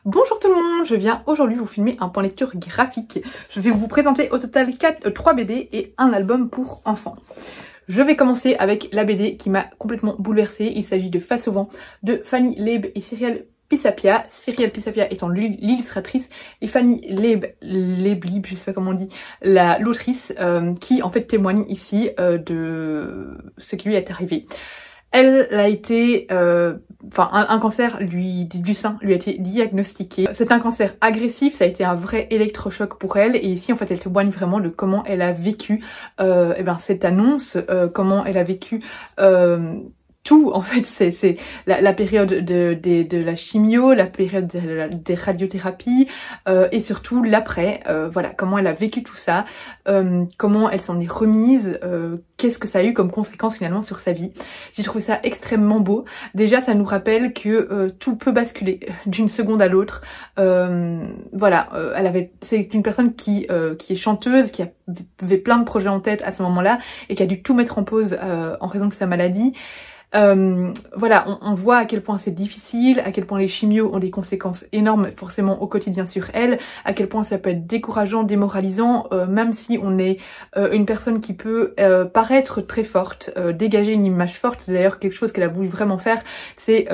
Bonjour tout le monde, je viens aujourd'hui vous filmer un point lecture graphique. Je vais vous présenter au total 3 BD et un album pour enfants. Je vais commencer avec la BD qui m'a complètement bouleversée. Il s'agit de Face au vent de Fanny Leib et Cyrielle Pisapia. Cyrielle Pisapia étant l'illustratrice et Fanny Leib, je sais pas comment on dit, l'autrice qui en fait témoigne ici de ce qui lui est arrivé. Elle a été, un cancer du sein lui a été diagnostiqué. C'est un cancer agressif, ça a été un vrai électrochoc pour elle. Et ici, en fait, elle témoigne vraiment de comment elle a vécu cette annonce, comment elle a vécu tout. En fait, c'est la période de la chimio, la période des radiothérapies et surtout l'après. Voilà, comment elle a vécu tout ça, comment elle s'en est remise, qu'est-ce que ça a eu comme conséquence finalement sur sa vie. J'ai trouvé ça extrêmement beau. Déjà, ça nous rappelle que tout peut basculer d'une seconde à l'autre. Voilà, c'est une personne qui est chanteuse, qui avait plein de projets en tête à ce moment-là et qui a dû tout mettre en pause en raison de sa maladie. Voilà, on voit à quel point c'est difficile, à quel point les chimios ont des conséquences énormes forcément au quotidien sur elle, à quel point ça peut être décourageant, démoralisant, même si on est une personne qui peut paraître très forte, dégager une image forte. C'est d'ailleurs quelque chose qu'elle a voulu vraiment faire, c'est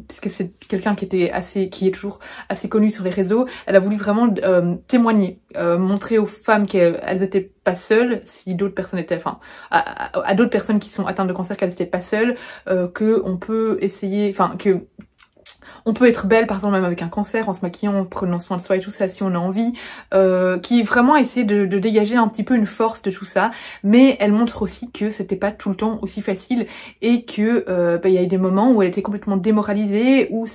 puisque c'est quelqu'un qui est toujours assez connu sur les réseaux, elle a voulu vraiment témoigner, montrer aux femmes qu'elles étaient pas seules, si d'autres personnes étaient, à d'autres personnes qui sont atteintes de cancer, qu'elles étaient pas seules, que on peut essayer, que on peut être belle par exemple même avec un cancer en se maquillant, en prenant soin de soi et tout ça si on a envie, qui vraiment essaie de dégager un petit peu une force de tout ça, mais elle montre aussi que c'était pas tout le temps aussi facile et que il y a eu des moments où elle était complètement démoralisée, où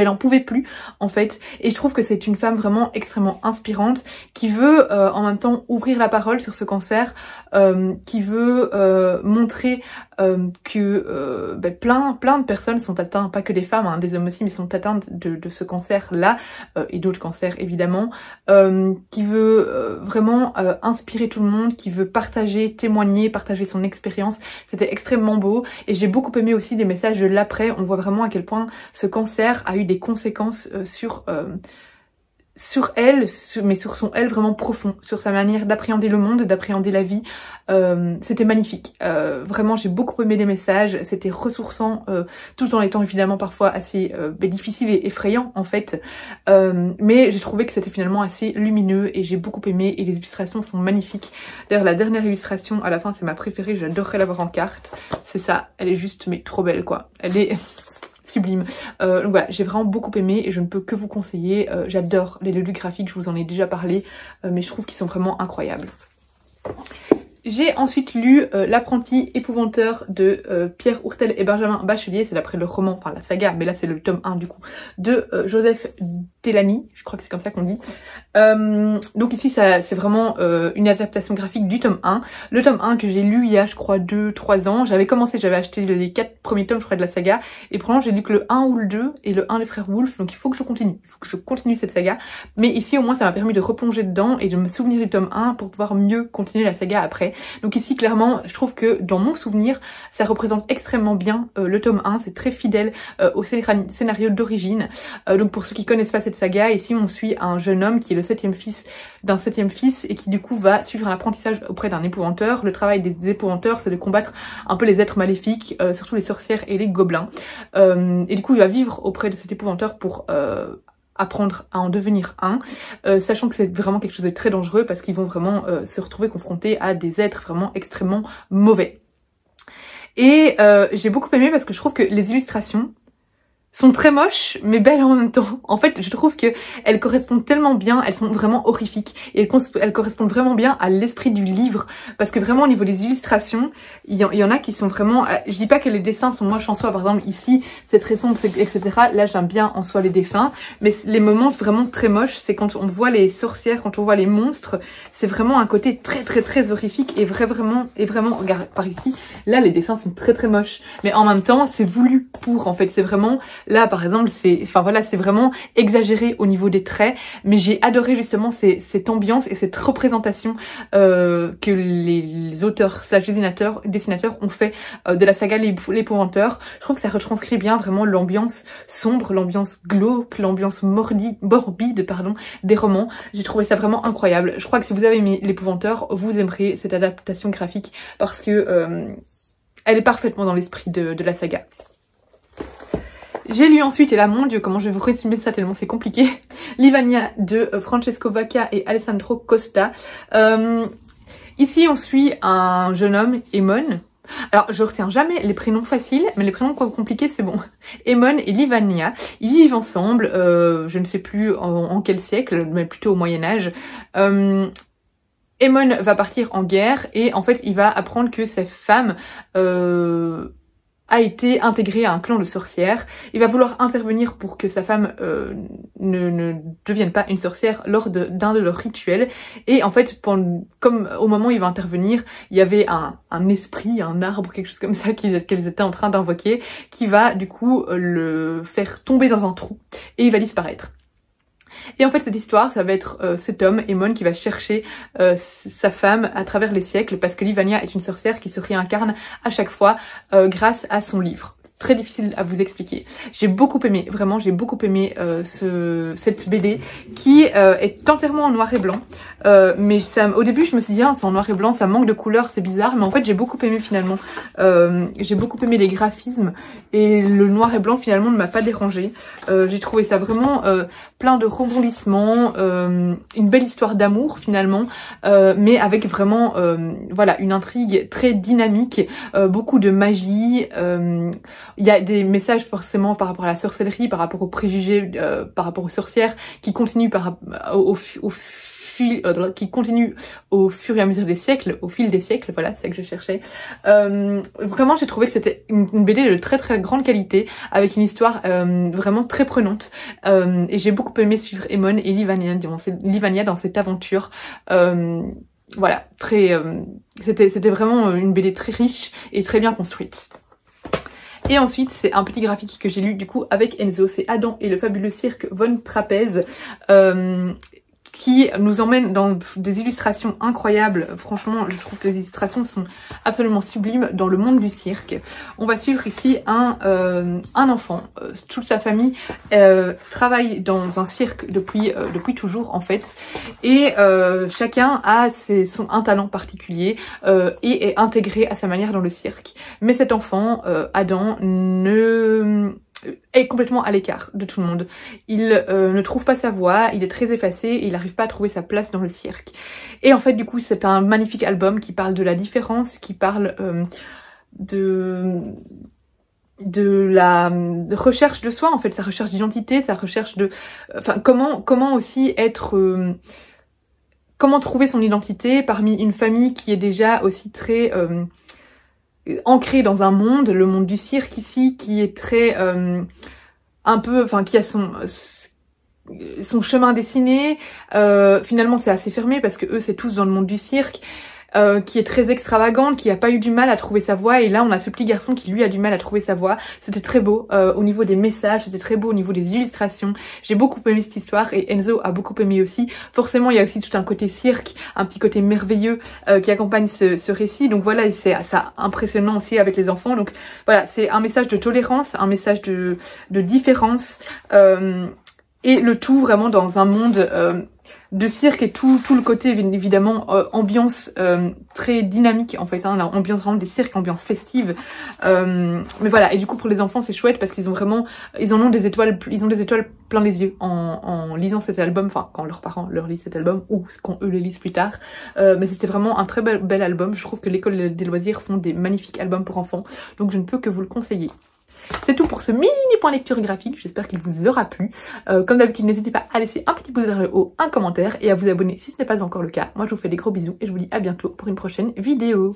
elle en pouvait plus en fait, et je trouve que c'est une femme vraiment extrêmement inspirante qui veut en même temps ouvrir la parole sur ce cancer, qui veut montrer que plein de personnes sont atteintes, pas que des femmes, hein, des hommes aussi, mais sont atteintes de ce cancer-là, et d'autres cancers évidemment, qui veut vraiment inspirer tout le monde, qui veut partager, témoigner, partager son expérience. C'était extrêmement beau, et j'ai beaucoup aimé aussi les messages de l'après. On voit vraiment à quel point ce cancer a eu des conséquences sur elle, mais sur son elle vraiment profond, sur sa manière d'appréhender le monde, d'appréhender la vie. C'était magnifique. Vraiment, j'ai beaucoup aimé les messages. C'était ressourçant, tout en étant évidemment parfois assez difficile et effrayant en fait. Mais j'ai trouvé que c'était finalement assez lumineux et j'ai beaucoup aimé, et les illustrations sont magnifiques. D'ailleurs, la dernière illustration à la fin, c'est ma préférée. J'adorerais l'avoir en carte. C'est ça. Elle est juste mais trop belle quoi. Elle est sublime. Donc voilà, j'ai vraiment beaucoup aimé et je ne peux que vous conseiller. J'adore les lieux graphiques, je vous en ai déjà parlé, mais je trouve qu'ils sont vraiment incroyables. J'ai ensuite lu L'apprenti épouvanteur de Pierre Ourtel et Benjamin Bachelier. C'est d'après le roman, enfin la saga, mais là c'est le tome 1 du coup, de Joseph Delany, je crois que c'est comme ça qu'on dit. Donc ici c'est vraiment une adaptation graphique du tome 1. Le tome 1 que j'ai lu il y a je crois 2-3 ans. J'avais acheté les 4 premiers tomes je crois de la saga, et probablement j'ai lu que le 1 ou le 2 et le 1 des frères Wolf, donc il faut que je continue cette saga. Mais ici au moins ça m'a permis de replonger dedans et de me souvenir du tome 1 pour pouvoir mieux continuer la saga après. Donc ici clairement je trouve que dans mon souvenir ça représente extrêmement bien le tome 1, c'est très fidèle au scénario d'origine. Donc pour ceux qui connaissent pas cette saga, ici on suit un jeune homme qui est le 7e fils d'un 7e fils et qui du coup va suivre un apprentissage auprès d'un épouvanteur. Le travail des épouvanteurs c'est de combattre un peu les êtres maléfiques, surtout les sorcières et les gobelins. Et du coup il va vivre auprès de cet épouvanteur pour apprendre à en devenir un, sachant que c'est vraiment quelque chose de très dangereux parce qu'ils vont vraiment se retrouver confrontés à des êtres vraiment extrêmement mauvais. Et j'ai beaucoup aimé parce que je trouve que les illustrations sont très moches mais belles en même temps. En fait je trouve que elles correspondent tellement bien, elles sont vraiment horrifiques et elles correspondent vraiment bien à l'esprit du livre, parce que vraiment au niveau des illustrations il y en a qui sont vraiment, je dis pas que les dessins sont moches en soi, par exemple ici c'est très sombre etc, là j'aime bien en soi les dessins, mais les moments vraiment très moches c'est quand on voit les sorcières, quand on voit les monstres, c'est vraiment un côté très horrifique et vraiment regarde par ici, là les dessins sont très moches mais en même temps c'est voulu pour, en fait c'est vraiment Là par exemple c'est vraiment exagéré au niveau des traits, mais j'ai adoré justement cette ambiance et cette représentation que les auteurs / dessinateurs ont fait de la saga L'Épouvanteur. Je trouve que ça retranscrit bien vraiment l'ambiance sombre, l'ambiance glauque, l'ambiance morbide des romans. J'ai trouvé ça vraiment incroyable. Je crois que si vous avez aimé L'Épouvanteur, vous aimerez cette adaptation graphique parce que elle est parfaitement dans l'esprit de la saga. J'ai lu ensuite, et là mon dieu comment je vais vous résumer ça tellement c'est compliqué, Livonia de Francesco Vacca et Alessandro Costa. Ici on suit un jeune homme, Emon. Alors je retiens jamais les prénoms faciles, mais les prénoms compliqués c'est bon. Emon et Livonia, ils vivent ensemble, je ne sais plus en quel siècle, mais plutôt au Moyen-Âge. Emon va partir en guerre et en fait il va apprendre que sa femme a été intégrée à un clan de sorcières. Il va vouloir intervenir pour que sa femme ne devienne pas une sorcière lors d'un de leurs rituels. Et en fait, comme au moment où il va intervenir, il y avait un esprit, un arbre, quelque chose comme ça qu'ils étaient en train d'invoquer, qui va du coup le faire tomber dans un trou et il va disparaître. Et en fait cette histoire ça va être cet homme, Emon, qui va chercher sa femme à travers les siècles parce que Livonia est une sorcière qui se réincarne à chaque fois grâce à son livre. Très difficile à vous expliquer. J'ai beaucoup aimé, vraiment j'ai beaucoup aimé cette BD qui est entièrement en noir et blanc. Mais au début je me suis dit c'est en noir et blanc, ça manque de couleurs, c'est bizarre, mais en fait j'ai beaucoup aimé finalement. J'ai beaucoup aimé les graphismes et le noir et blanc finalement ne m'a pas dérangé. J'ai trouvé ça vraiment plein de rebondissements, une belle histoire d'amour finalement, mais avec vraiment voilà une intrigue très dynamique, beaucoup de magie. Il y a des messages forcément par rapport à la sorcellerie, par rapport aux préjugés, par rapport aux sorcières qui continuent qui continue au fur et à mesure des siècles, au fil des siècles, voilà, c'est ça que je cherchais. Vraiment, j'ai trouvé que c'était une BD de très très grande qualité, avec une histoire vraiment très prenante. Et j'ai beaucoup aimé suivre Emon et Livonia dans cette aventure. Voilà, c'était vraiment une BD très riche et très bien construite. Et ensuite, c'est un petit graphique que j'ai lu du coup avec Enzo, c'est Adam et le fabuleux cirque Von Trapèze. Qui nous emmène dans des illustrations incroyables. Franchement, je trouve que les illustrations sont absolument sublimes dans le monde du cirque. On va suivre ici un enfant. Toute sa famille travaille dans un cirque depuis toujours en fait. Et chacun a un talent particulier et est intégré à sa manière dans le cirque. Mais cet enfant, Adam, est complètement à l'écart de tout le monde. Il ne trouve pas sa voix, il est très effacé et il n'arrive pas à trouver sa place dans le cirque. Et en fait du coup c'est un magnifique album qui parle de la différence, qui parle de la recherche de soi en fait, sa recherche d'identité, sa recherche de... Enfin comment aussi être... comment trouver son identité parmi une famille qui est déjà aussi très... ancré dans un monde, le monde du cirque ici, qui est très qui a son chemin dessiné. Finalement c'est assez fermé parce que eux c'est tous dans le monde du cirque. Qui est très extravagante, qui a pas eu du mal à trouver sa voix, et là on a ce petit garçon qui lui a du mal à trouver sa voix. C'était très beau au niveau des messages, c'était très beau au niveau des illustrations. J'ai beaucoup aimé cette histoire et Enzo a beaucoup aimé aussi. Forcément il y a aussi tout un côté cirque, un petit côté merveilleux qui accompagne ce récit, donc voilà, c'est ça impressionnant aussi avec les enfants. Donc voilà, c'est un message de tolérance, un message de différence, et le tout vraiment dans un monde de cirque et tout le côté évidemment ambiance très dynamique en fait, hein, l'ambiance vraiment des cirques, ambiance festive, mais voilà. Et du coup pour les enfants c'est chouette parce qu'ils ont des étoiles plein les yeux en lisant cet album, enfin quand leurs parents leur lisent cet album ou quand eux le lisent plus tard, mais c'était vraiment un très bel album. Je trouve que l'école des loisirs font des magnifiques albums pour enfants, donc je ne peux que vous le conseiller. C'est tout pour ce mini point lecture graphique, j'espère qu'il vous aura plu. Comme d'habitude, n'hésitez pas à laisser un petit pouce vers le haut, un commentaire et à vous abonner si ce n'est pas encore le cas. Moi je vous fais des gros bisous et je vous dis à bientôt pour une prochaine vidéo.